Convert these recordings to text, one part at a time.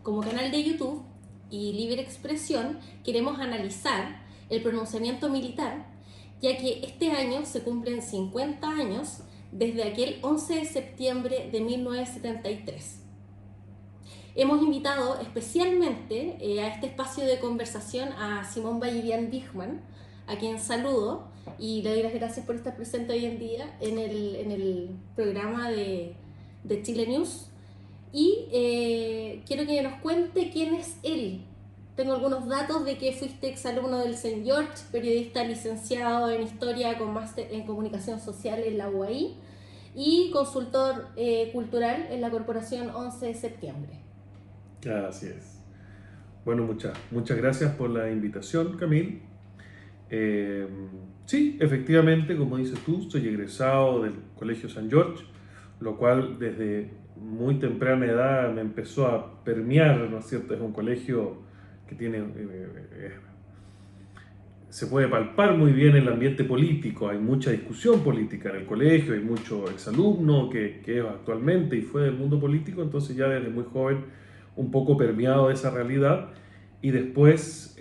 Como canal de YouTube y Libre Expresión queremos analizar el pronunciamiento militar, ya que este año se cumplen 50 años desde aquel 11 de septiembre de 1973. Hemos invitado especialmente a este espacio de conversación a Simón Vallivian Bijman, a quien saludo y le doy las gracias por estar presente hoy en día en el programa de Chile News. Y quiero que nos cuente quién es él. Tengo algunos datos de que fuiste exalumno del St. George, periodista licenciado en Historia con máster en Comunicación Social en la UAI y consultor cultural en la Corporación 11 de Septiembre. Así es. Bueno, muchas gracias por la invitación, Camil. Eh, sí, efectivamente, como dices tú, soy egresado del Colegio San George, lo cual desde muy temprana edad me empezó a permear, ¿no es cierto? Es un colegio que tiene, se puede palpar muy bien el ambiente político, hay mucha discusión política en el colegio, hay mucho exalumno que es actualmente y fue del mundo político, entonces ya desde muy joven un poco permeado de esa realidad. Y después,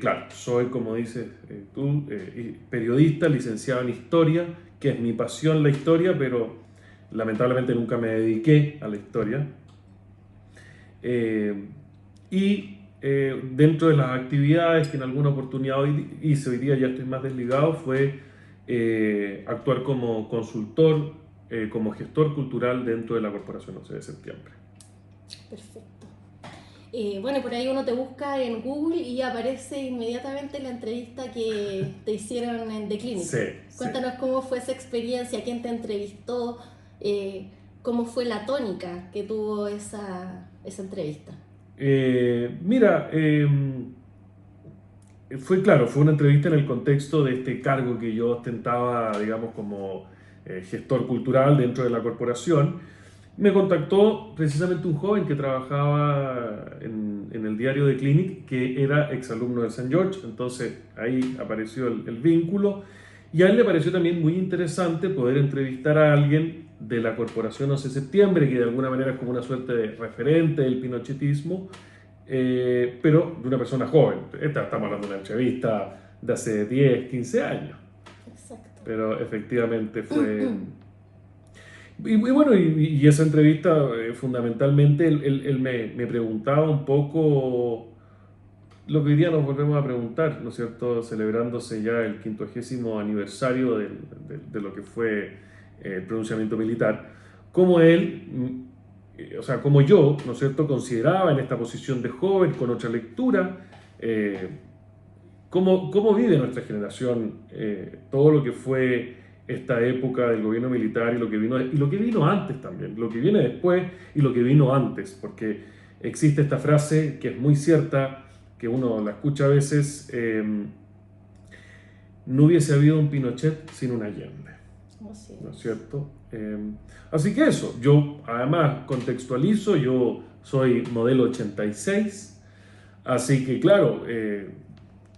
claro, soy, como dices tú, periodista, licenciado en historia, que es mi pasión la historia, pero lamentablemente nunca me dediqué a la historia. Eh, y dentro de las actividades que en alguna oportunidad hice, hoy día ya estoy más desligado, fue actuar como consultor, como gestor cultural dentro de la Corporación 11 de Septiembre. Perfecto. Bueno, por ahí uno te busca en Google y aparece inmediatamente la entrevista que te hicieron en The Clinic. Sí, sí. Cuéntanos cómo fue esa experiencia, quién te entrevistó, cómo fue la tónica que tuvo esa entrevista. Mira, fue claro, fue una entrevista en el contexto de este cargo que yo ostentaba, digamos, como gestor cultural dentro de la corporación. Me contactó precisamente un joven que trabajaba en el diario de Clinic, que era exalumno de St. George, entonces ahí apareció el vínculo y a él le pareció también muy interesante poder entrevistar a alguien de la Corporación 11 de Septiembre, que de alguna manera es como una suerte de referente del pinochetismo, pero de una persona joven. Estamos hablando de una entrevista de hace 10, 15 años, Exacto. pero efectivamente fue... Y bueno, y esa entrevista, fundamentalmente, él me preguntaba un poco lo que hoy día nos volvemos a preguntar, ¿no es cierto? Celebrándose ya el 50º aniversario de lo que fue el pronunciamiento militar, como él, o sea, como yo, ¿no es cierto?, consideraba en esta posición de joven, con otra lectura, eh, cómo vive nuestra generación todo lo que fue esta época del gobierno militar y lo que vino antes también, lo que viene después y lo que vino antes, porque existe esta frase que es muy cierta, que uno la escucha a veces, no hubiese habido un Pinochet sin un Allende, Así ¿no es es. cierto? Así que eso, yo además contextualizo, yo soy modelo 86, así que claro,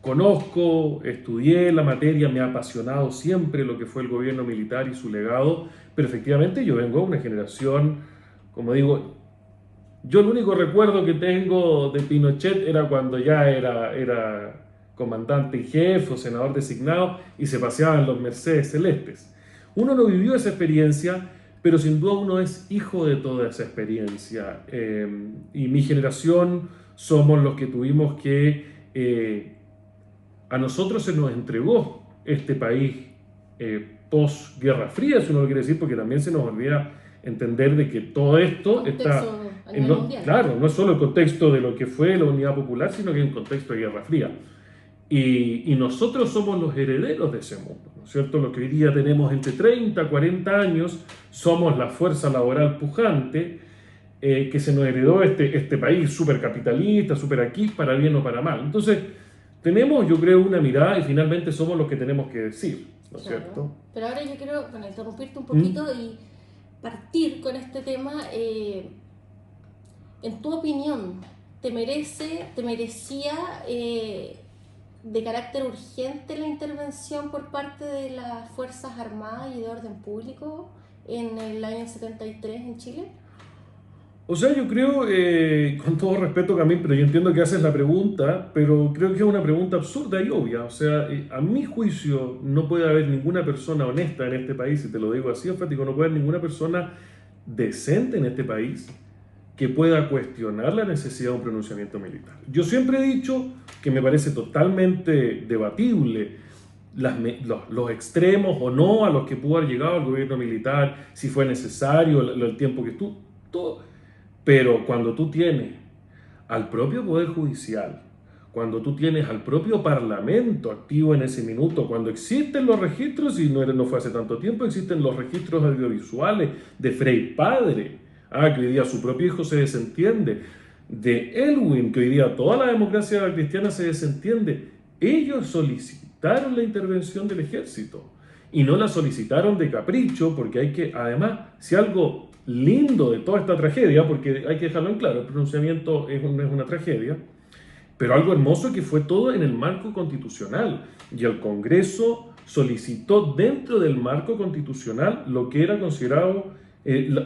conozco, estudié la materia, me ha apasionado siempre lo que fue el gobierno militar y su legado, pero efectivamente yo vengo de una generación, como digo, yo el único recuerdo que tengo de Pinochet era cuando ya era comandante en jefe o senador designado y se paseaba en los Mercedes celestes. Uno no vivió esa experiencia, pero sin duda uno es hijo de toda esa experiencia. Y mi generación somos los que tuvimos que a nosotros se nos entregó este país post-Guerra Fría, si uno lo quiere decir, porque también se nos olvida entender de que todo esto está, Contexto a nivel mundial. claro, no es solo el contexto de lo que fue la Unidad Popular, sino que es un contexto de Guerra Fría. Y nosotros somos los herederos de ese mundo, ¿no es cierto? Lo que hoy día tenemos entre 30 y 40 años, somos la fuerza laboral pujante que se nos heredó este país súper capitalista, súper aquí, para bien o para mal. Entonces, tenemos, yo creo, una mirada y finalmente somos los que tenemos que decir, ¿no es Claro. cierto? Pero ahora yo quiero, bueno, interrumpirte un ¿Mm? poquito y partir con este tema. En tu opinión, te merecía de carácter urgente la intervención por parte de las Fuerzas Armadas y de Orden Público en el año 73 en Chile? O sea, yo creo, con todo respeto, Camil, pero yo entiendo que haces la pregunta, pero creo que es una pregunta absurda y obvia. O sea, a mi juicio no puede haber ninguna persona honesta en este país, y te lo digo así, enfático, no puede haber ninguna persona decente en este país que pueda cuestionar la necesidad de un pronunciamiento militar. Yo siempre he dicho que me parece totalmente debatible los extremos o no a los que pudo haber llegado el gobierno militar, si fue necesario, el tiempo que estuvo, todo. Pero cuando tú tienes al propio Poder Judicial, cuando tú tienes al propio Parlamento activo en ese minuto, cuando existen los registros, y no fue hace tanto tiempo, existen los registros audiovisuales de Frei Padre, que hoy día su propio hijo se desentiende, de Elwin, que hoy día toda la democracia cristiana se desentiende, ellos solicitaron la intervención del ejército y no la solicitaron de capricho, porque hay que, además, si algo lindo de toda esta tragedia, porque hay que dejarlo en claro, el pronunciamiento no es una tragedia, pero algo hermoso que fue todo en el marco constitucional, y el Congreso solicitó dentro del marco constitucional lo que era considerado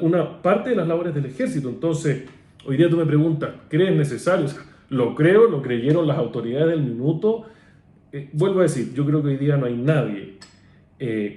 una parte de las labores del ejército. Entonces, hoy día tú me preguntas, ¿crees necesario? O sea, lo creo, lo creyeron las autoridades del minuto. Vuelvo a decir, yo creo que hoy día no hay nadie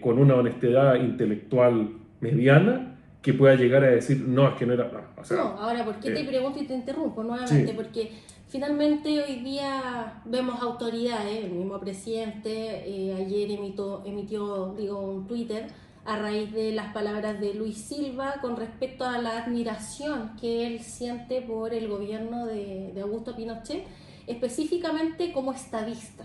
con una honestidad intelectual mediana que pueda llegar a decir, no, es que no era... No, o sea, No, ahora, ¿por qué te pregunto y te interrumpo nuevamente? Sí. Porque finalmente hoy día vemos autoridades, el mismo presidente ayer emitió un Twitter a raíz de las palabras de Luis Silva con respecto a la admiración que él siente por el gobierno de Augusto Pinochet, específicamente como estadista.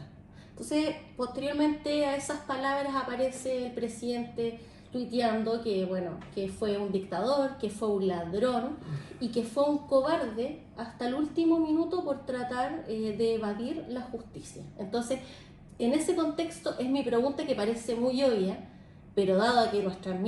Entonces, posteriormente a esas palabras aparece el presidente tuiteando que, bueno, que fue un dictador, que fue un ladrón y que fue un cobarde hasta el último minuto por tratar de evadir la justicia. Entonces, en ese contexto es mi pregunta, que parece muy obvia, pero dado que nuestros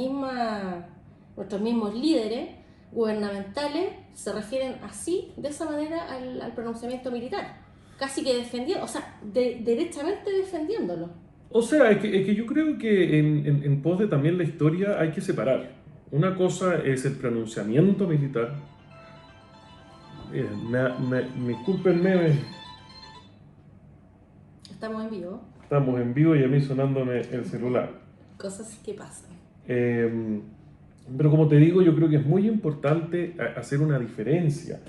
mismos líderes gubernamentales se refieren así, de esa manera, al pronunciamiento militar, casi que defendiendo, o sea, derechamente defendiéndolo. O sea, es que yo creo que en pos de también la historia hay que separar. Una cosa es el pronunciamiento militar. Discúlpenme, Estamos en vivo, estamos en vivo y a mí sonándome el celular. cosas que pasan. Pero como te digo, yo creo que es muy importante hacer una diferencia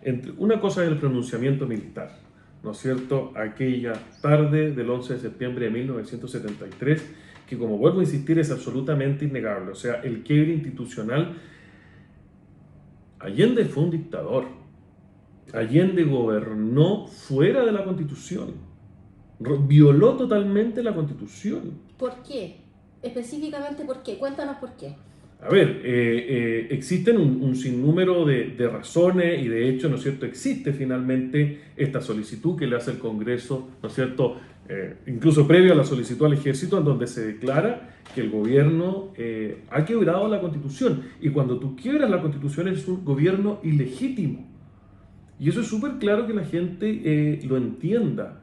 entre una cosa es el pronunciamiento militar, ¿no es cierto? Aquella tarde del 11 de septiembre de 1973, que como vuelvo a insistir es absolutamente innegable. O sea, el quiebre institucional. Allende fue un dictador. Allende gobernó fuera de la Constitución. Violó totalmente la Constitución. ¿Por qué? Específicamente, ¿por qué? Cuéntanos por qué. A ver, existen un sinnúmero de razones y de hecho, ¿no es cierto?, existe finalmente esta solicitud que le hace el Congreso, ¿no es cierto?, incluso previo a la solicitud al Ejército, en donde se declara que el gobierno ha quebrado la Constitución. Y cuando tú quiebras la Constitución es un gobierno ilegítimo. Y eso es súper claro que la gente lo entienda.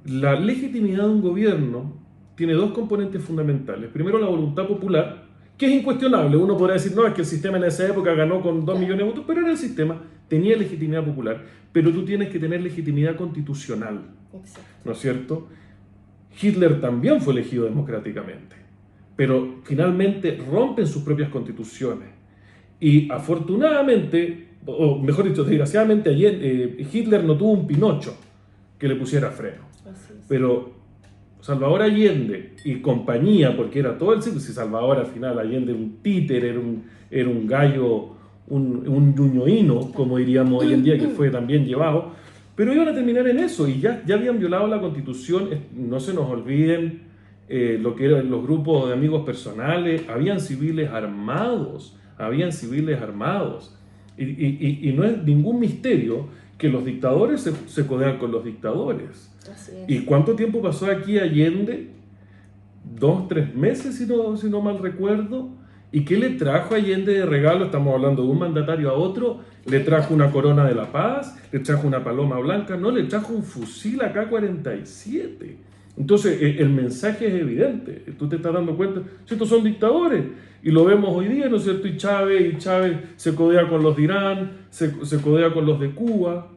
La legitimidad de un gobierno tiene dos componentes fundamentales. Primero, la voluntad popular, que es incuestionable. Uno podrá decir, no, es que el sistema en esa época ganó con 2 millones de votos, pero era el sistema, tenía legitimidad popular. Pero tú tienes que tener legitimidad constitucional. Exacto. ¿No es cierto? Hitler también fue elegido democráticamente, pero finalmente rompen sus propias constituciones. Y afortunadamente, o mejor dicho, desgraciadamente, Hitler no tuvo un Pinocho que le pusiera freno. Así es. Pero Salvador Allende y compañía, porque era todo el ciclo, si Salvador al final Allende era un títere, era un gallo, un ñuñoíno, como diríamos hoy en día, que fue también llevado, pero iban a terminar en eso y ya habían violado la Constitución. No se nos olviden lo que eran los grupos de amigos personales, habían civiles armados, y no es ningún misterio que los dictadores se codean con los dictadores. Así es. ¿Y cuánto tiempo pasó aquí Allende? 2, 3 meses, si no mal recuerdo. ¿Y qué le trajo Allende de regalo? Estamos hablando de un mandatario a otro. Le trajo una corona de la paz, le trajo una paloma blanca, no, le trajo un fusil AK-47. Entonces, el mensaje es evidente. Tú te estás dando cuenta, si estos son dictadores, y lo vemos hoy día, ¿no es cierto? Y Chávez se codea con los de Irán, se codea con los de Cuba.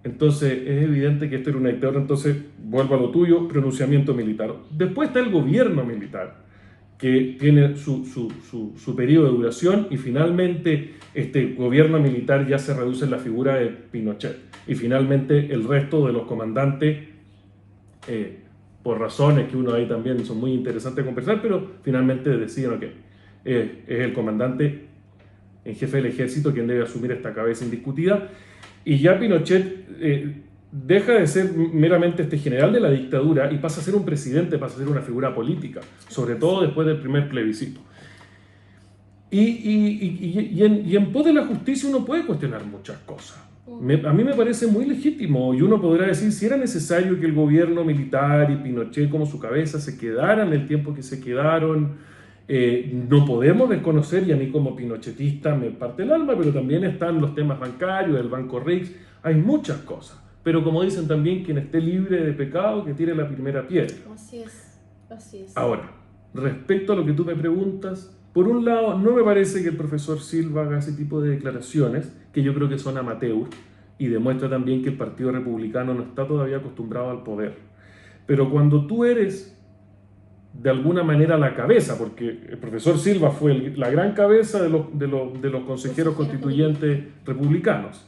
Entonces, es evidente que esto era una dictadura. Entonces, vuelvo a lo tuyo, pronunciamiento militar. Después está el gobierno militar, que tiene su periodo de duración, y finalmente este gobierno militar ya se reduce en la figura de Pinochet. Y finalmente el resto de los comandantes, por razones que uno ahí también son muy interesantes de conversar, pero finalmente deciden que es el comandante en jefe del ejército quien debe asumir esta cabeza indiscutida. Y ya Pinochet deja de ser meramente este general de la dictadura y pasa a ser un presidente, pasa a ser una figura política, sobre todo después del primer plebiscito. Y en pos de la justicia uno puede cuestionar muchas cosas. A mí me parece muy legítimo, y uno podrá decir si era necesario que el gobierno militar y Pinochet como su cabeza se quedaran el tiempo que se quedaron. No podemos desconocer, y a mí como pinochetista me parte el alma, pero también están los temas bancarios, el Banco Rix, hay muchas cosas. Pero como dicen también, quien esté libre de pecado, que tire la primera piedra. Así es, así es. Ahora, respecto a lo que tú me preguntas, por un lado, no me parece que el profesor Silva haga ese tipo de declaraciones, que yo creo que son amateur, y demuestra también que el Partido Republicano no está todavía acostumbrado al poder. Pero cuando tú eres de alguna manera la cabeza, porque el profesor Silva fue la gran cabeza de los consejeros constituyentes republicanos.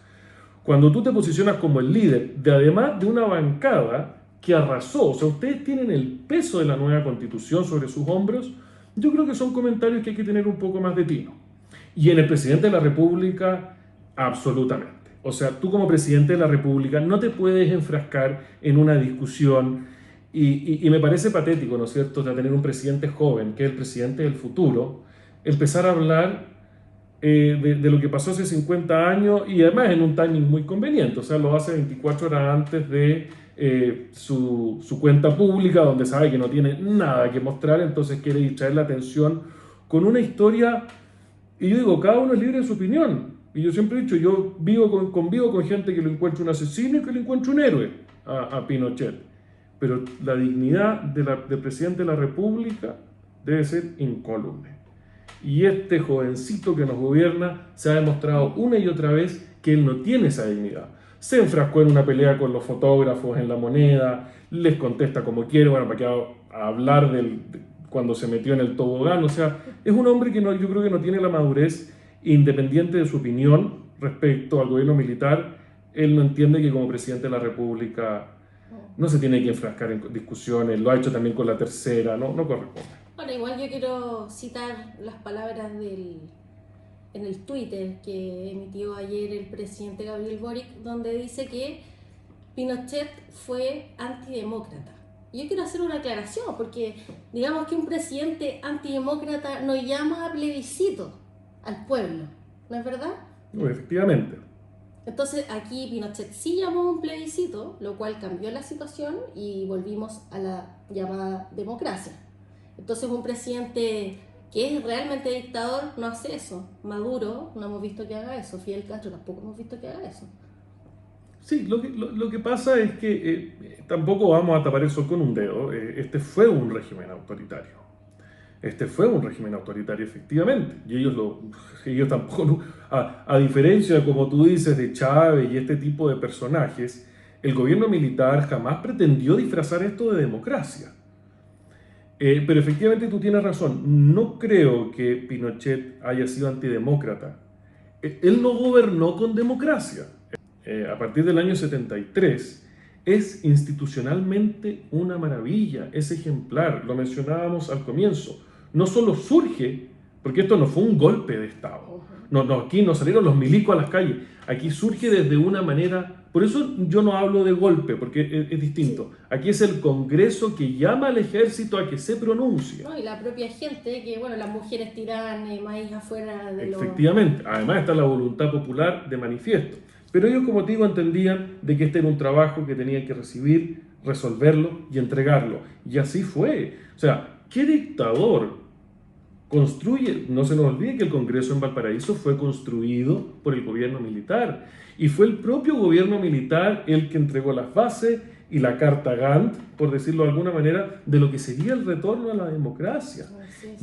Cuando tú te posicionas como el líder, además de una bancada que arrasó, o sea, ustedes tienen el peso de la nueva constitución sobre sus hombros, yo creo que son comentarios que hay que tener un poco más de tino. Y en el presidente de la República, absolutamente. O sea, tú como presidente de la República no te puedes enfrascar en una discusión. Y me parece patético, ¿no es cierto?, de tener un presidente joven, que es el presidente del futuro, empezar a hablar de lo que pasó hace 50 años, y además en un timing muy conveniente. O sea, lo hace 24 horas antes de su cuenta pública, donde sabe que no tiene nada que mostrar, entonces quiere distraer la atención con una historia. Y yo digo, cada uno es libre de su opinión. Y yo siempre he dicho, yo convivo con gente que lo encuentra un asesino y que lo encuentra un héroe a Pinochet. Pero la dignidad del presidente de la República debe ser incólume. Y este jovencito que nos gobierna se ha demostrado una y otra vez que él no tiene esa dignidad. Se enfrascó en una pelea con los fotógrafos en La Moneda, les contesta como quiere, bueno, para que a hablar cuando se metió en el tobogán. O sea, es un hombre que yo creo que no tiene la madurez, independiente de su opinión respecto al gobierno militar. Él no entiende que como presidente de la República no se tiene que enfrascar en discusiones, lo ha hecho también con la tercera, no corresponde. Bueno, igual yo quiero citar las palabras en el Twitter que emitió ayer el presidente Gabriel Boric, donde dice que Pinochet fue antidemócrata. Yo quiero hacer una aclaración, porque digamos que un presidente antidemócrata no llama a plebiscito al pueblo, ¿no es verdad? No, efectivamente. Entonces aquí Pinochet sí llamó a un plebiscito, lo cual cambió la situación y volvimos a la llamada democracia. Entonces un presidente que es realmente dictador no hace eso. Maduro no hemos visto que haga eso. Fidel Castro tampoco hemos visto que haga eso. Sí, lo que pasa es que tampoco vamos a tapar el sol con un dedo. Este fue un régimen autoritario. Efectivamente. Y ellos tampoco, a diferencia, como tú dices, de Chávez y este tipo de personajes, el gobierno militar jamás pretendió disfrazar esto de democracia. Pero efectivamente tú tienes razón. No creo que Pinochet haya sido antidemócrata. Él no gobernó con democracia. A partir del año 73 es institucionalmente una maravilla, es ejemplar. Lo mencionábamos al comienzo. No solo surge, porque esto no fue un golpe de Estado. No, aquí no salieron los milicos a las calles. Aquí surge desde una manera. Por eso yo no hablo de golpe, porque es distinto. Aquí es el Congreso que llama al ejército a que se pronuncie. No, y la propia gente, que bueno, las mujeres tiran maíz afuera de los... Efectivamente. Además está la voluntad popular de manifiesto. Pero ellos, como te digo, entendían de que este era un trabajo que tenían que recibir, resolverlo y entregarlo. Y así fue. O sea, ¿qué dictador construye? No se nos olvide que el Congreso en Valparaíso fue construido por el gobierno militar. Y fue el propio gobierno militar el que entregó las bases, y la Carta Gantt, por decirlo de alguna manera, de lo que sería el retorno a la democracia.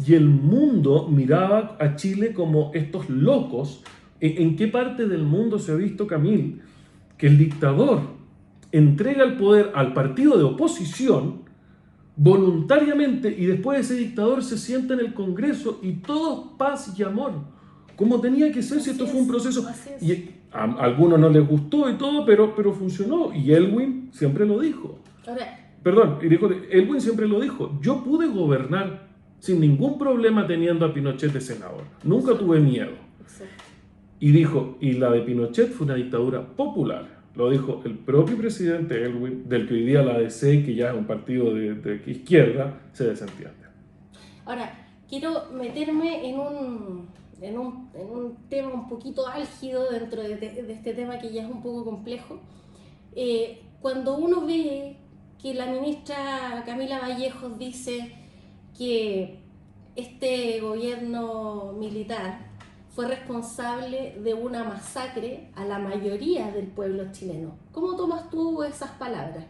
Y el mundo miraba a Chile como estos locos. ¿En qué parte del mundo se ha visto, Camil, que el dictador entrega el poder al partido de oposición voluntariamente y después ese dictador se sienta en el Congreso y todo paz y amor? ¿Cómo tenía que ser si esto fue un proceso? Y a algunos no les gustó y todo, pero funcionó. Y Elwin siempre lo dijo. Perdón, Elwin siempre lo dijo. Yo pude gobernar sin ningún problema teniendo a Pinochet de senador. Nunca tuve miedo. Y dijo, y la de Pinochet fue una dictadura popular. Lo dijo el propio presidente Elwin, del que hoy día la ADC, que ya es un partido de izquierda, se desentiende. Ahora, quiero meterme en un tema un poquito álgido dentro de este tema que ya es un poco complejo. Cuando uno ve que la ministra Camila Vallejos dice que este gobierno militar fue responsable de una masacre a la mayoría del pueblo chileno, ¿cómo tomas tú esas palabras?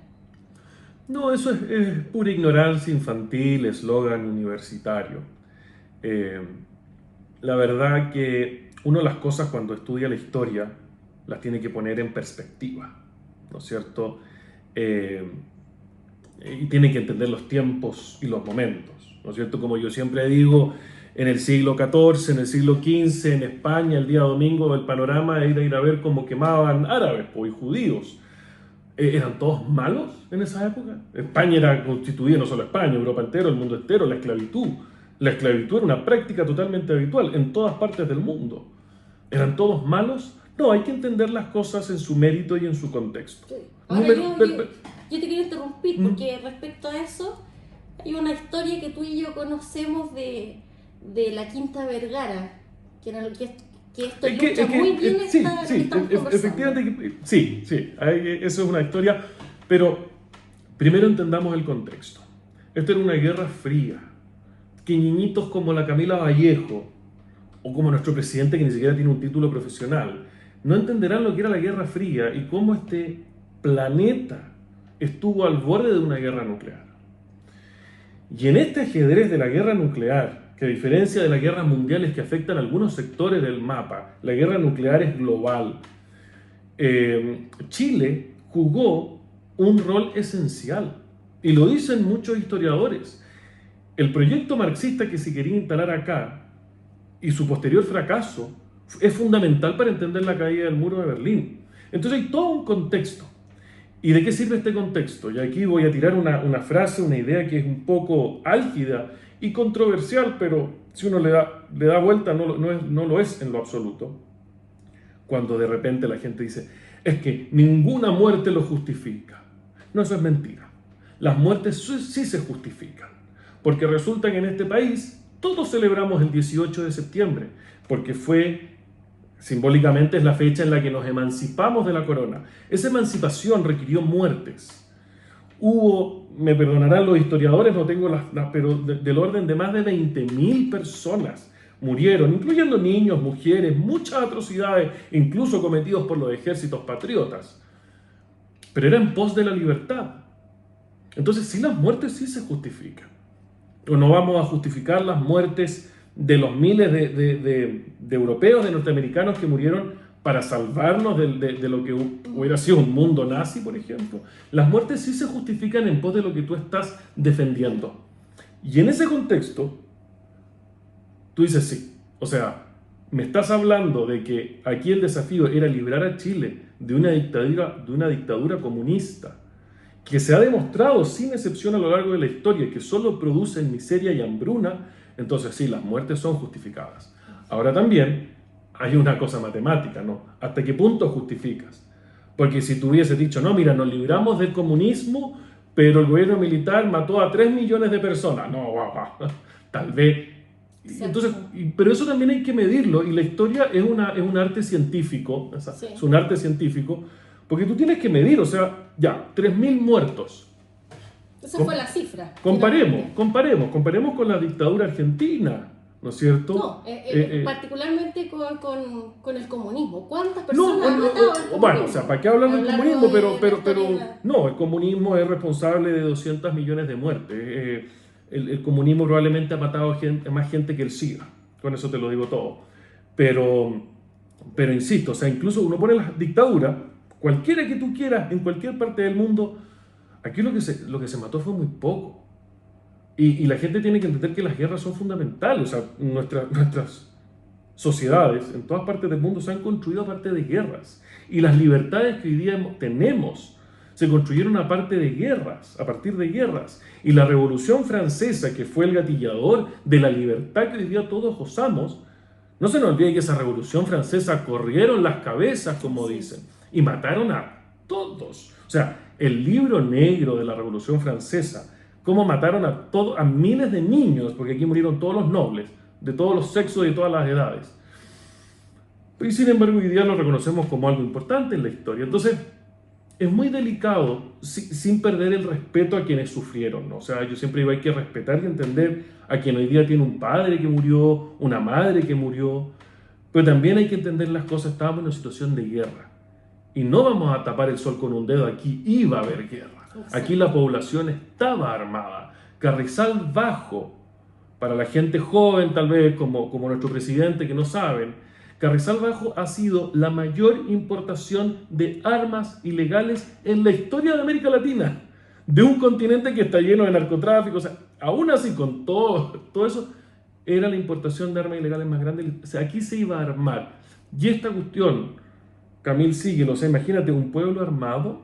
No, eso es pura ignorancia infantil, eslogan universitario. La verdad que uno de las cosas cuando estudia la historia las tiene que poner en perspectiva, ¿no es cierto? Y tiene que entender los tiempos y los momentos, ¿no es cierto? Como yo siempre digo, en el siglo XIV, en el siglo XV, en España, el día domingo, el panorama era ir a ver cómo quemaban árabes y judíos. ¿Eran todos malos en esa época? España era constituida, no solo España, Europa entero, el mundo entero, la esclavitud. La esclavitud era una práctica totalmente habitual en todas partes del mundo. ¿Eran todos malos? No, hay que entender las cosas en su mérito y en su contexto. Sí. Ahora yo te quiero interrumpir porque respecto a eso hay una historia que tú y yo conocemos de la Quinta Vergara, que era lo que esto ilustra muy bien efectivamente, sí, eso es una historia, pero primero entendamos el contexto. Esto era una guerra fría, que niñitos como la Camila Vallejo, o como nuestro presidente que ni siquiera tiene un título profesional, no entenderán lo que era la Guerra Fría y cómo este planeta estuvo al borde de una guerra nuclear. Y en este ajedrez de la guerra nuclear, que a diferencia de las guerras mundiales que afectan algunos sectores del mapa, la guerra nuclear es global, Chile jugó un rol esencial. Y lo dicen muchos historiadores. El proyecto marxista que se quería instalar acá y su posterior fracaso es fundamental para entender la caída del muro de Berlín. Entonces hay todo un contexto. ¿Y de qué sirve este contexto? Y aquí voy a tirar una frase, una idea que es un poco álgida y controversial, pero si uno le da vuelta no lo es en lo absoluto. Cuando de repente la gente dice, es que ninguna muerte lo justifica. No, eso es mentira. Las muertes sí se justifican, porque resulta que en este país todos celebramos el 18 de septiembre, porque simbólicamente es la fecha en la que nos emancipamos de la corona. Esa emancipación requirió muertes. Me perdonarán los historiadores, no tengo pero del orden de más de 20.000 personas murieron, incluyendo niños, mujeres, muchas atrocidades, incluso cometidos por los ejércitos patriotas. Pero era en pos de la libertad. Entonces, sí, las muertes sí se justifican. O no vamos a justificar las muertes de los miles de europeos, de norteamericanos que murieron para salvarnos de lo que hubiera sido un mundo nazi, por ejemplo. Las muertes sí se justifican en pos de lo que tú estás defendiendo. Y en ese contexto, tú dices sí. O sea, me estás hablando de que aquí el desafío era librar a Chile de una dictadura comunista, que se ha demostrado sin excepción a lo largo de la historia que solo produce miseria y hambruna. Entonces sí, las muertes son justificadas. Ahora también hay una cosa matemática, ¿no? ¿Hasta qué punto justificas? Porque si tú hubieses dicho, no, mira, nos libramos del comunismo, pero el gobierno militar mató a 3 millones de personas. No, tal vez. Entonces, pero eso también hay que medirlo, y la historia es un arte científico, es un arte científico, porque tú tienes que medir, o sea, ya, 3.000 muertos. Esa fue la cifra. Comparemos con la dictadura argentina, ¿no es cierto? No, particularmente con el comunismo. ¿Cuántas personas han matado el comunismo? Bueno, o sea, ¿para qué hablar A lo del largo comunismo? de la Pero historia. no, el comunismo es responsable de 200 millones de muertes. El comunismo probablemente ha matado más gente que el SIDA. Con eso te lo digo todo. Pero, pero insisto, o sea, incluso uno pone las dictaduras, cualquiera que tú quieras, en cualquier parte del mundo, aquí lo que se mató fue muy poco. Y la gente tiene que entender que las guerras son fundamentales. O sea, nuestras sociedades en todas partes del mundo se han construido a partir de guerras. Y las libertades que hoy día tenemos se construyeron a partir de guerras, a partir de guerras. Y la Revolución Francesa, que fue el gatillador de la libertad que hoy día todos gozamos, no se nos olvide que esa Revolución Francesa corrieron las cabezas, como dicen, y mataron a todos. O sea, el libro negro de la Revolución Francesa, cómo mataron a miles de niños, porque aquí murieron todos los nobles, de todos los sexos y de todas las edades. Y sin embargo, hoy día lo reconocemos como algo importante en la historia. Entonces, es muy delicado sin perder el respeto a quienes sufrieron, ¿no? O sea, yo siempre digo, hay que respetar y entender a quien hoy día tiene un padre que murió, una madre que murió, pero también hay que entender las cosas. Estábamos en una situación de guerra y no vamos a tapar el sol con un dedo. Aquí iba a haber guerra. Aquí la población estaba armada. Carrizal Bajo, para la gente joven tal vez, como nuestro presidente que no saben, Carrizal Bajo ha sido la mayor importación de armas ilegales en la historia de América Latina, de un continente que está lleno de narcotráfico. O sea, aún así, con todo eso, era la importación de armas ilegales más grande. O sea, aquí se iba a armar. Y esta cuestión, Camil, síguelo. O sea, imagínate un pueblo armado.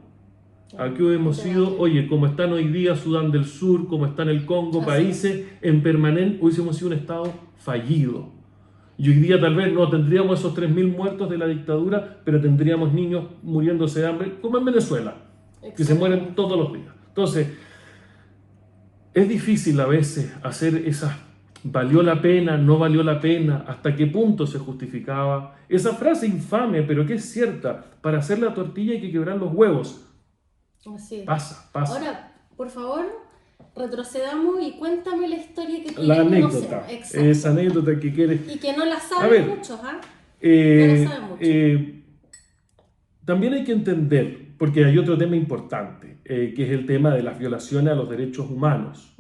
Aquí hemos sido, oye, como están hoy día Sudán del Sur, como está en el Congo, países en permanente, hubiésemos sido un estado fallido. Y hoy día tal vez no tendríamos esos 3.000 muertos de la dictadura, pero tendríamos niños muriéndose de hambre, como en Venezuela, que se mueren todos los días. Entonces, es difícil a veces hacer esas, valió la pena, no valió la pena, hasta qué punto se justificaba. Esa frase infame, pero que es cierta, para hacer la tortilla hay que quebrar los huevos. Así es. Pasa. Ahora, por favor, retrocedamos y cuéntame la historia que tú la ya anécdota, esa anécdota que quieres. Y que no la saben muchos, ¿ah? No la saben muchos. También hay que entender, porque hay otro tema importante, que es el tema de las violaciones a los derechos humanos,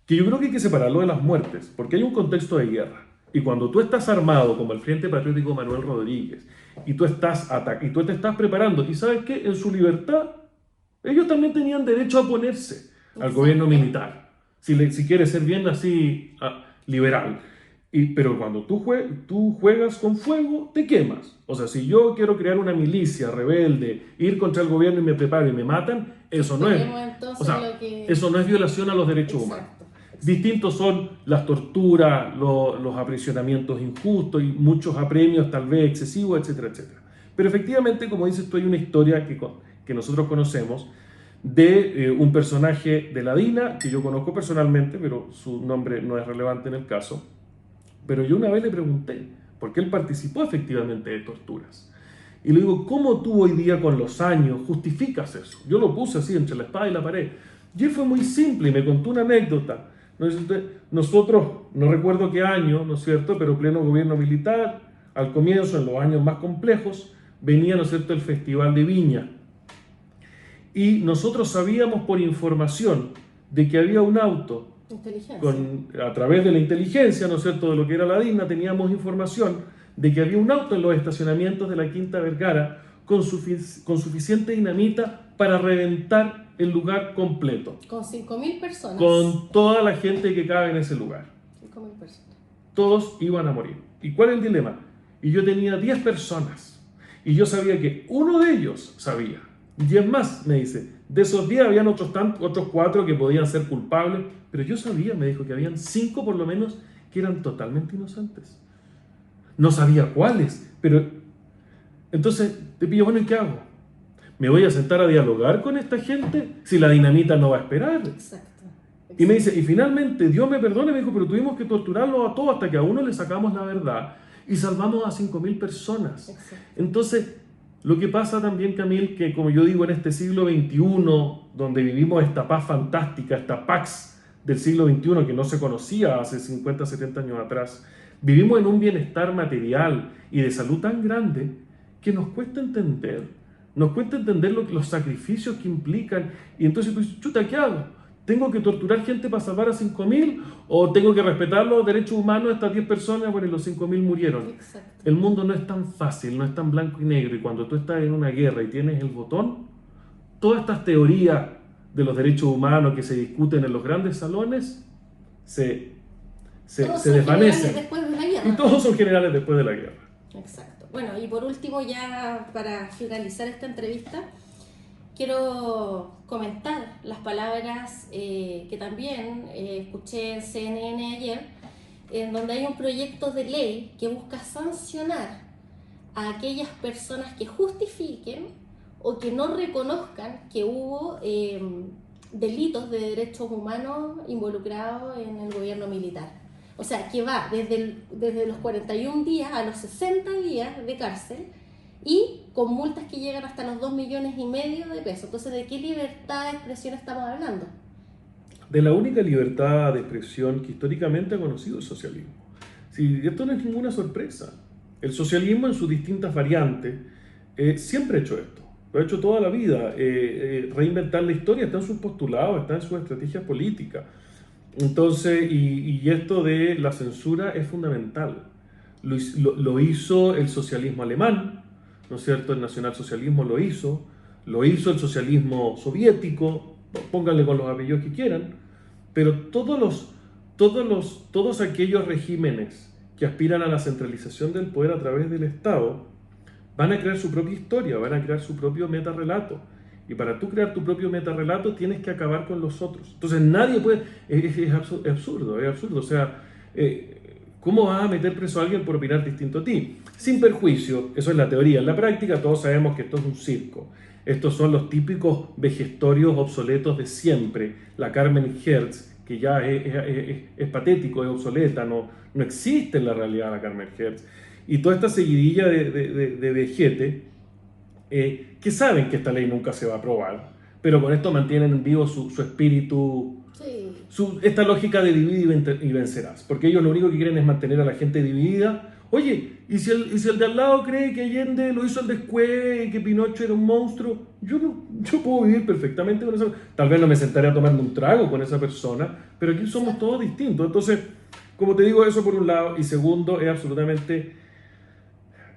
que yo creo que hay que separarlo de las muertes, porque hay un contexto de guerra. Y cuando tú estás armado, como el Frente Patriótico Manuel Rodríguez, y tú te estás preparando, y ¿sabes qué? En su libertad, ellos también tenían derecho a oponerse al gobierno militar, si quieres ser bien así liberal. Pero cuando tú juegas con fuego, te quemas. O sea, si yo quiero crear una milicia rebelde, ir contra el gobierno y me preparo y me matan, eso no es, eso no es violación a los derechos humanos. Distintos son las torturas, los aprisionamientos injustos y muchos apremios tal vez excesivos, etcétera, etcétera. Pero efectivamente, como dices tú, hay una historia que nosotros conocemos de un personaje de la DINA, que yo conozco personalmente, pero su nombre no es relevante en el caso. Pero yo una vez le pregunté, porque él participó efectivamente de torturas. Y le digo, ¿cómo tú hoy día con los años justificas eso? Yo lo puse así entre la espada y la pared. Y él fue muy simple y me contó una anécdota. Nosotros, no recuerdo qué año, ¿no es cierto?, pero pleno gobierno militar, al comienzo, en los años más complejos, venía, ¿no es cierto?, el Festival de Viña. Y nosotros sabíamos por información de que había un auto, a través de la inteligencia, ¿no es cierto?, de lo que era la DINA, teníamos información de que había un auto en los estacionamientos de la Quinta Vergara con suficiente dinamita para reventar el lugar completo. Con 5.000 personas. Con toda la gente que cabe en ese lugar. 5.000 personas. Todos iban a morir. ¿Y cuál es el dilema? Y yo tenía 10 personas. Y yo sabía que uno de ellos sabía. 10 más, me dice. De esos 10 habían otros 4 que podían ser culpables. Pero yo sabía, me dijo, que habían 5 por lo menos que eran totalmente inocentes. No sabía cuáles, pero... Entonces, te pillo, bueno, ¿y qué hago? ¿Me voy a sentar a dialogar con esta gente si la dinamita no va a esperar? Exacto. Y me dice, y finalmente, Dios me perdone, me dijo, pero tuvimos que torturarlos a todos hasta que a uno le sacamos la verdad y salvamos a 5.000 personas. Exacto. Entonces, lo que pasa también, Camil, que como yo digo, en este siglo XXI, donde vivimos esta paz fantástica, esta pax del siglo XXI que no se conocía hace 50, 70 años atrás. Vivimos en un bienestar material y de salud tan grande que nos cuesta entender. Nos cuesta entender los sacrificios que implican. Y entonces tú dices, chuta, ¿qué hago? ¿Tengo que torturar gente para salvar a 5.000? ¿O tengo que respetar los derechos humanos de estas 10 personas? Bueno, y los 5.000 murieron. Exacto. El mundo no es tan fácil, no es tan blanco y negro. Y cuando tú estás en una guerra y tienes el botón, todas estas teorías de los derechos humanos que se discuten en los grandes salones se desvanecen. Después de la guerra. Y todos son generales después de la guerra. Exacto. Bueno, y por último, ya para finalizar esta entrevista, quiero comentar las palabras que también escuché en CNN ayer, en donde hay un proyecto de ley que busca sancionar a aquellas personas que justifiquen o que no reconozcan que hubo delitos de derechos humanos involucrados en el gobierno militar. O sea, que va desde los 41 días a los 60 días de cárcel y con multas que llegan hasta los 2,5 millones de pesos. Entonces, ¿de qué libertad de expresión estamos hablando? De la única libertad de expresión que históricamente ha conocido el socialismo. Sí, esto no es ninguna sorpresa. El socialismo en sus distintas variantes siempre ha hecho esto. Lo ha hecho toda la vida. Reinventar la historia está en sus postulados, está en sus estrategias políticas. Entonces, y esto de la censura es fundamental. Lo hizo el socialismo alemán, ¿no es cierto? El nacionalsocialismo lo hizo el socialismo soviético, pónganle con los apellidos que quieran, pero todos aquellos regímenes que aspiran a la centralización del poder a través del Estado van a crear su propia historia, van a crear su propio metarrelato. Y para tú crear tu propio metarrelato tienes que acabar con los otros. Entonces nadie puede... Es absurdo. O sea, ¿cómo vas a meter preso a alguien por opinar distinto a ti? Sin perjuicio, eso es la teoría. En la práctica todos sabemos que esto es un circo. Estos son los típicos vejestorios obsoletos de siempre. La Carmen Hertz, que ya es patético, es obsoleta, no existe en la realidad la Carmen Hertz. Y toda esta seguidilla de vejete, que saben que esta ley nunca se va a aprobar, pero con esto mantienen en vivo su espíritu, sí. Esta lógica de divide y vencerás, porque ellos lo único que quieren es mantener a la gente dividida. Oye, ¿y si el de al lado cree que Allende lo hizo al después y que Pinochet era un monstruo? Yo puedo vivir perfectamente con eso. Tal vez no me sentaré a tomarme un trago con esa persona, pero aquí somos todos distintos. Entonces, como te digo, eso por un lado, y segundo, es absolutamente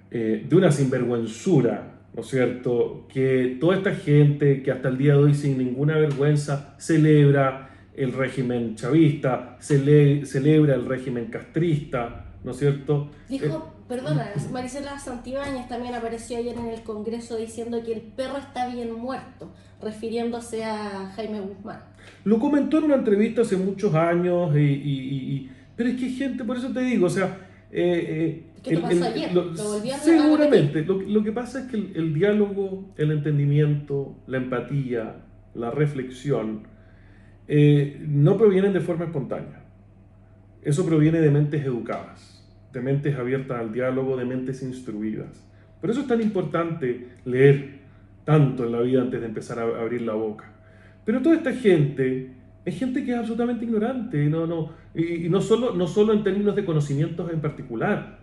de una sinvergüenzura, ¿no es cierto?, que toda esta gente que hasta el día de hoy sin ninguna vergüenza celebra el régimen chavista, celebra el régimen castrista, ¿no es cierto? Dijo, perdona, Marisela Santibáñez también apareció ayer en el Congreso diciendo que el perro está bien muerto, refiriéndose a Jaime Guzmán. Lo comentó en una entrevista hace muchos años, pero es que gente, por eso te digo, o sea... ¿Qué te pasó ayer? ¿Lo volví a seguramente. Lo que pasa es que el diálogo, el entendimiento, la empatía, la reflexión, no provienen de forma espontánea. Eso proviene de mentes educadas, de mentes abiertas al diálogo, de mentes instruidas. Por eso es tan importante leer tanto en la vida antes de empezar a abrir la boca. Pero toda esta gente es gente que es absolutamente ignorante, y no solo en términos de conocimientos en particular.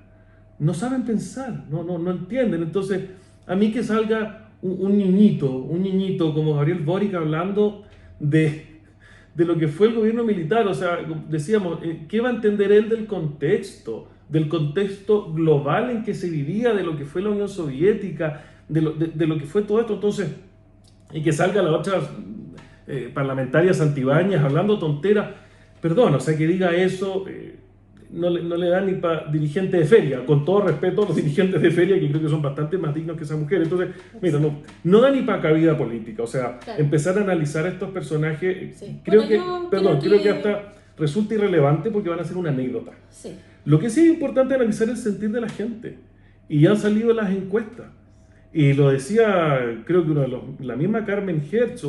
No saben pensar, no entienden. Entonces, a mí que salga un niñito como Gabriel Boric hablando de lo que fue el gobierno militar, o sea, decíamos, ¿qué va a entender él del contexto global en que se vivía, de lo que fue la Unión Soviética, de lo que fue todo esto? Entonces, y que salga la otra parlamentaria Santibáñez hablando tonteras, perdón, o sea, que diga eso... No le da ni para dirigente de feria, con todo respeto a los dirigentes de feria, que creo que son bastante más dignos que esa mujer. Entonces, mira, no da ni para cabida política. O sea, claro, empezar a analizar a estos personajes, sí, creo que hasta resulta irrelevante porque van a ser una anécdota. Sí. Lo que sí es importante es analizar el sentir de la gente. Y ya han salido las encuestas. Y lo decía, creo que la misma Carmen Hertz,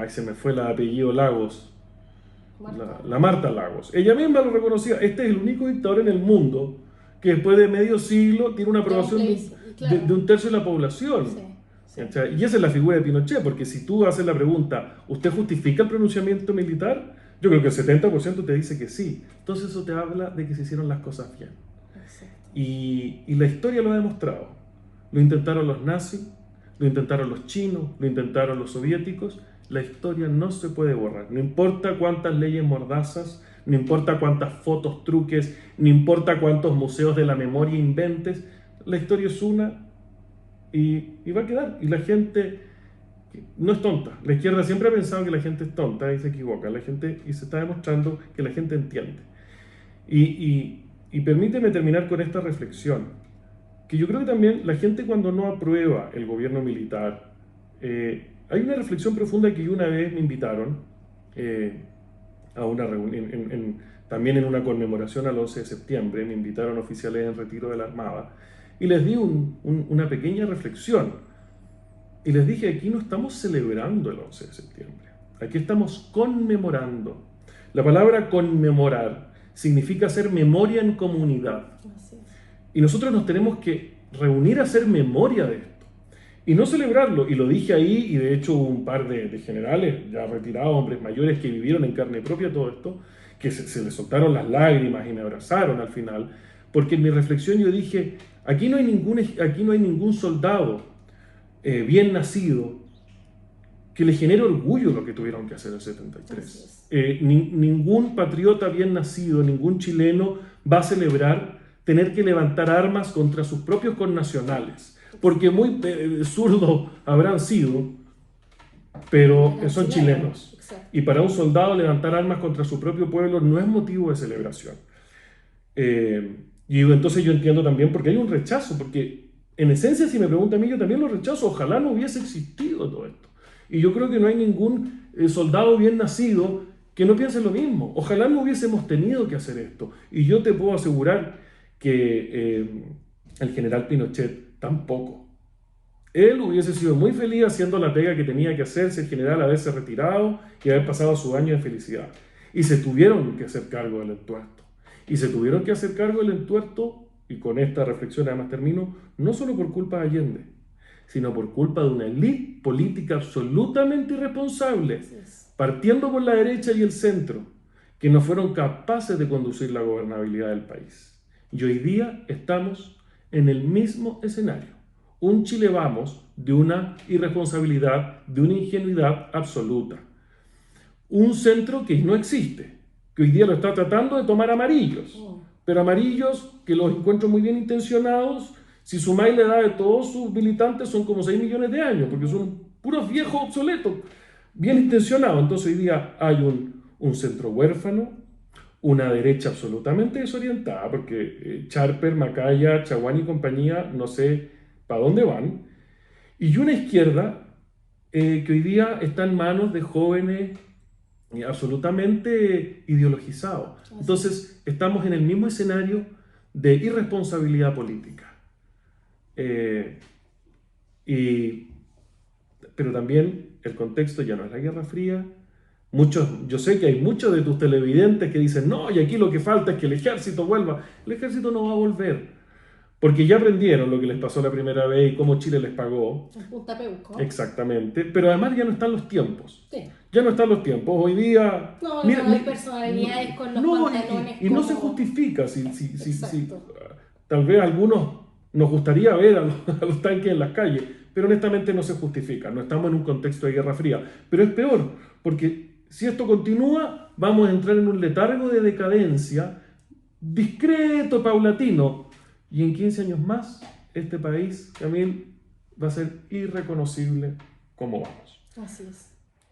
se me fue el apellido Lagos. La Marta Lagos. Ella misma lo reconocía. Este es el único dictador en el mundo que después de medio siglo tiene una aprobación de un tercio de la población. Sí, Sí. ¿Cachai? Y esa es la figura de Pinochet, porque si tú haces la pregunta, ¿usted justifica el pronunciamiento militar? Yo creo que el 70% te dice que sí. Entonces eso te habla de que se hicieron las cosas bien. Exacto. Y la historia lo ha demostrado. Lo intentaron los nazis, lo intentaron los chinos, lo intentaron los soviéticos. La historia no se puede borrar. No importa cuántas leyes mordazas, no importa cuántas fotos truques, no importa cuántos museos de la memoria inventes, la historia es una y va a quedar. Y la gente no es tonta. La izquierda siempre ha pensado que la gente es tonta y se equivoca. Y se está demostrando que la gente entiende. Y permíteme terminar con esta reflexión, que yo creo que también la gente cuando no aprueba el gobierno militar, hay una reflexión profunda que una vez me invitaron a una reunión, también en una conmemoración al 11 de septiembre, me invitaron oficiales en retiro de la Armada, y les di una pequeña reflexión, y les dije, aquí no estamos celebrando el 11 de septiembre, aquí estamos conmemorando. La palabra conmemorar significa hacer memoria en comunidad. Así es. Y nosotros nos tenemos que reunir a hacer memoria de esto. Y no celebrarlo. Y lo dije ahí, y de hecho hubo un par de generales ya retirados, hombres mayores que vivieron en carne propia todo esto, que se les soltaron las lágrimas y me abrazaron al final. Porque en mi reflexión yo dije, aquí no hay ningún soldado bien nacido que le genere orgullo lo que tuvieron que hacer en el 73. Ningún patriota bien nacido, ningún chileno va a celebrar tener que levantar armas contra sus propios connacionales, porque muy zurdos habrán sido, pero son chilenos. Exacto. Y para un soldado levantar armas contra su propio pueblo no es motivo de celebración. Y entonces yo entiendo también porque hay un rechazo, porque en esencia, si me pregunta a mí, yo también lo rechazo. Ojalá no hubiese existido todo esto. Y yo creo que no hay ningún soldado bien nacido que no piense lo mismo. Ojalá no hubiésemos tenido que hacer esto. Y yo te puedo asegurar que el general Pinochet tampoco. Él hubiese sido muy feliz haciendo la pega que tenía que hacer, ser general, haberse retirado y haber pasado su año de felicidad. Y se tuvieron que hacer cargo del entuerto. Y se tuvieron que hacer cargo del entuerto, y con esta reflexión además termino, no solo por culpa de Allende, sino por culpa de una élite política absolutamente irresponsable, partiendo por la derecha y el centro, que no fueron capaces de conducir la gobernabilidad del país. Y hoy día estamos en el mismo escenario. Un Chile vamos de una irresponsabilidad, de una ingenuidad absoluta. Un centro que no existe, que hoy día lo está tratando de tomar amarillos, pero amarillos que los encuentro muy bien intencionados. Si sumáis la edad de todos sus militantes son como 6 millones de años, porque son puros viejos obsoletos, bien intencionados. Entonces hoy día hay un centro huérfano, una derecha absolutamente desorientada, porque Charper, Macaya, Chaguán y compañía no sé para dónde van, y una izquierda que hoy día está en manos de jóvenes absolutamente ideologizados. Entonces estamos en el mismo escenario de irresponsabilidad política. Pero también el contexto ya no es la Guerra Fría. Yo sé que hay muchos de tus televidentes que dicen, no, y aquí lo que falta es que el ejército vuelva. El ejército no va a volver, porque ya aprendieron lo que les pasó la primera vez y cómo Chile les pagó. En Punta Peuco. Exactamente, pero además ya no están los tiempos. Sí. Ya no están los tiempos. Hoy día... No, mira, no hay personalidades con los pantalones y no se justifica. Si, Exacto. tal vez a algunos nos gustaría ver a los tanques en las calles, pero honestamente no se justifica. No estamos en un contexto de Guerra Fría. Pero es peor, porque si esto continúa, vamos a entrar en un letargo de decadencia discreto, paulatino. Y en 15 años más, este país, Camil, va a ser irreconocible como vamos. Así es.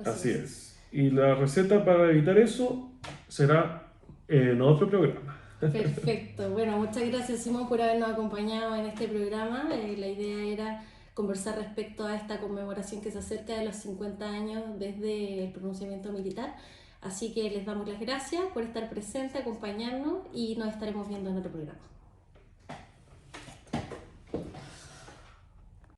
Así es. Y la receta para evitar eso será en otro programa. Perfecto. Bueno, muchas gracias, Simón, por habernos acompañado en este programa. La idea era conversar respecto a esta conmemoración que se acerca de los 50 años desde el pronunciamiento militar. Así que les damos las gracias por estar presentes, acompañarnos y nos estaremos viendo en otro programa.